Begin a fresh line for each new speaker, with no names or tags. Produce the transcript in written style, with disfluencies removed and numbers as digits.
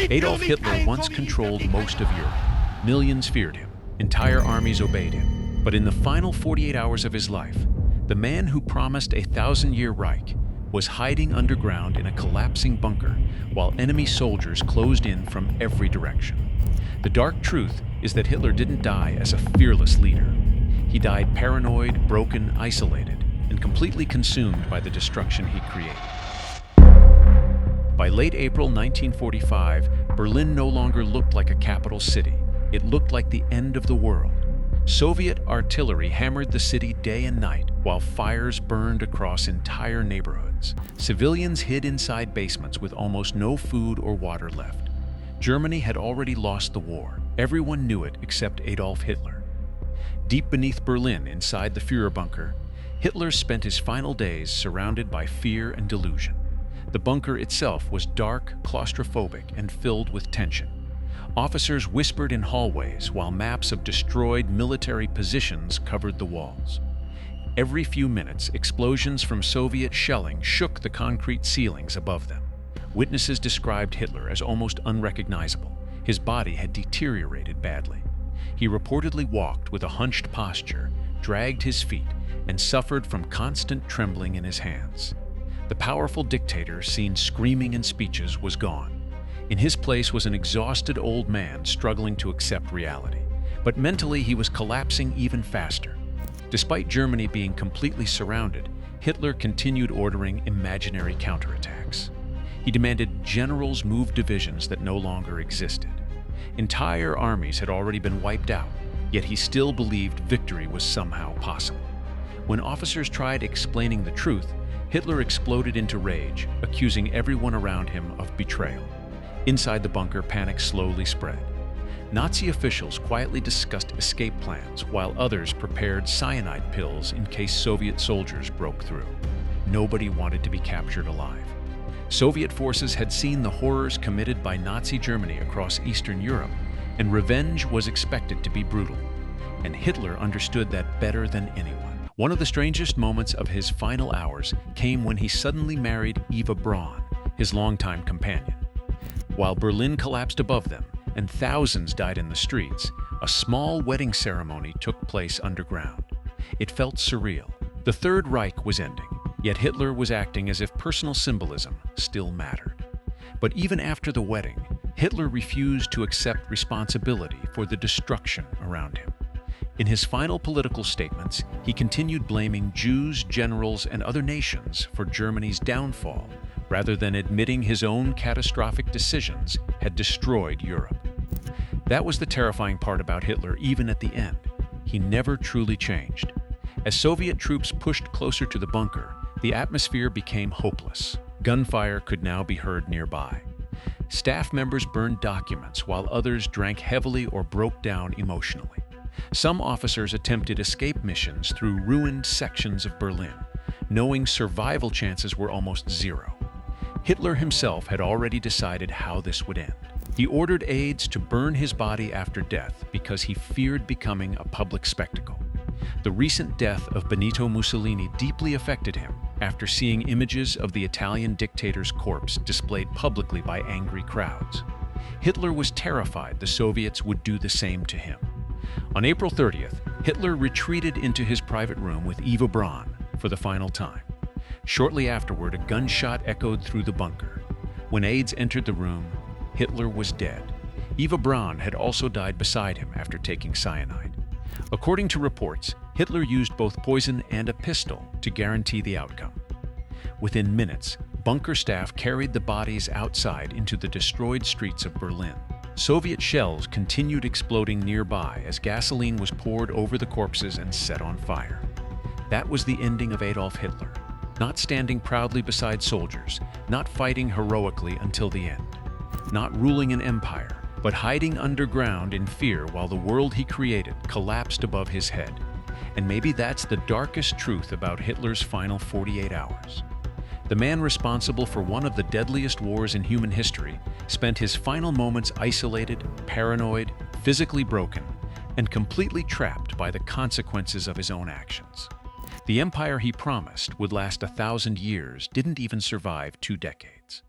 Adolf Hitler once controlled most of Europe. Millions feared him. Entire armies obeyed him. But in the final 48 hours of his life, the man who promised a thousand-year Reich was hiding underground in a collapsing bunker while enemy soldiers closed in from every direction. The dark truth is that Hitler didn't die as a fearless leader. He died paranoid, broken, isolated, and completely consumed by the destruction he created. By late April 1945, Berlin no longer looked like a capital city. It looked like the end of the world. Soviet artillery hammered the city day and night while fires burned across entire neighborhoods. Civilians hid inside basements with almost no food or water left. Germany had already lost the war. Everyone knew it except Adolf Hitler. Deep beneath Berlin, inside the Führerbunker, Hitler spent his final days surrounded by fear and delusion. The bunker itself was dark, claustrophobic, and filled with tension. Officers whispered in hallways while maps of destroyed military positions covered the walls. Every few minutes, explosions from Soviet shelling shook the concrete ceilings above them. Witnesses described Hitler as almost unrecognizable. His body had deteriorated badly. He reportedly walked with a hunched posture, dragged his feet, and suffered from constant trembling in his hands. The powerful dictator, seen screaming in speeches, was gone. In his place was an exhausted old man struggling to accept reality. But mentally, he was collapsing even faster. Despite Germany being completely surrounded, Hitler continued ordering imaginary counterattacks. He demanded generals move divisions that no longer existed. Entire armies had already been wiped out, yet he still believed victory was somehow possible. When officers tried explaining the truth, Hitler exploded into rage, accusing everyone around him of betrayal. Inside the bunker, panic slowly spread. Nazi officials quietly discussed escape plans, while others prepared cyanide pills in case Soviet soldiers broke through. Nobody wanted to be captured alive. Soviet forces had seen the horrors committed by Nazi Germany across Eastern Europe, and revenge was expected to be brutal. And Hitler understood that better than anyone. One of the strangest moments of his final hours came when he suddenly married Eva Braun, his longtime companion. While Berlin collapsed above them and thousands died in the streets, a small wedding ceremony took place underground. It felt surreal. The Third Reich was ending, yet Hitler was acting as if personal symbolism still mattered. But even after the wedding, Hitler refused to accept responsibility for the destruction around him. In his final political statements, he continued blaming Jews, generals, and other nations for Germany's downfall, rather than admitting his own catastrophic decisions had destroyed Europe. That was the terrifying part about Hitler even at the end. He never truly changed. As Soviet troops pushed closer to the bunker, the atmosphere became hopeless. Gunfire could now be heard nearby. Staff members burned documents while others drank heavily or broke down emotionally. Some officers attempted escape missions through ruined sections of Berlin, knowing survival chances were almost zero. Hitler himself had already decided how this would end. He ordered aides to burn his body after death because he feared becoming a public spectacle. The recent death of Benito Mussolini deeply affected him after seeing images of the Italian dictator's corpse displayed publicly by angry crowds. Hitler was terrified the Soviets would do the same to him. On April 30th, Hitler retreated into his private room with Eva Braun for the final time. Shortly afterward, a gunshot echoed through the bunker. When aides entered the room, Hitler was dead. Eva Braun had also died beside him after taking cyanide. According to reports, Hitler used both poison and a pistol to guarantee the outcome. Within minutes, bunker staff carried the bodies outside into the destroyed streets of Berlin. Soviet shells continued exploding nearby as gasoline was poured over the corpses and set on fire. That was the ending of Adolf Hitler. Not standing proudly beside soldiers, not fighting heroically until the end, not ruling an empire, but hiding underground in fear while the world he created collapsed above his head. And maybe that's the darkest truth about Hitler's final 48 hours. The man responsible for one of the deadliest wars in human history spent his final moments isolated, paranoid, physically broken, and completely trapped by the consequences of his own actions. The empire he promised would last 1,000 years didn't even survive 2 decades.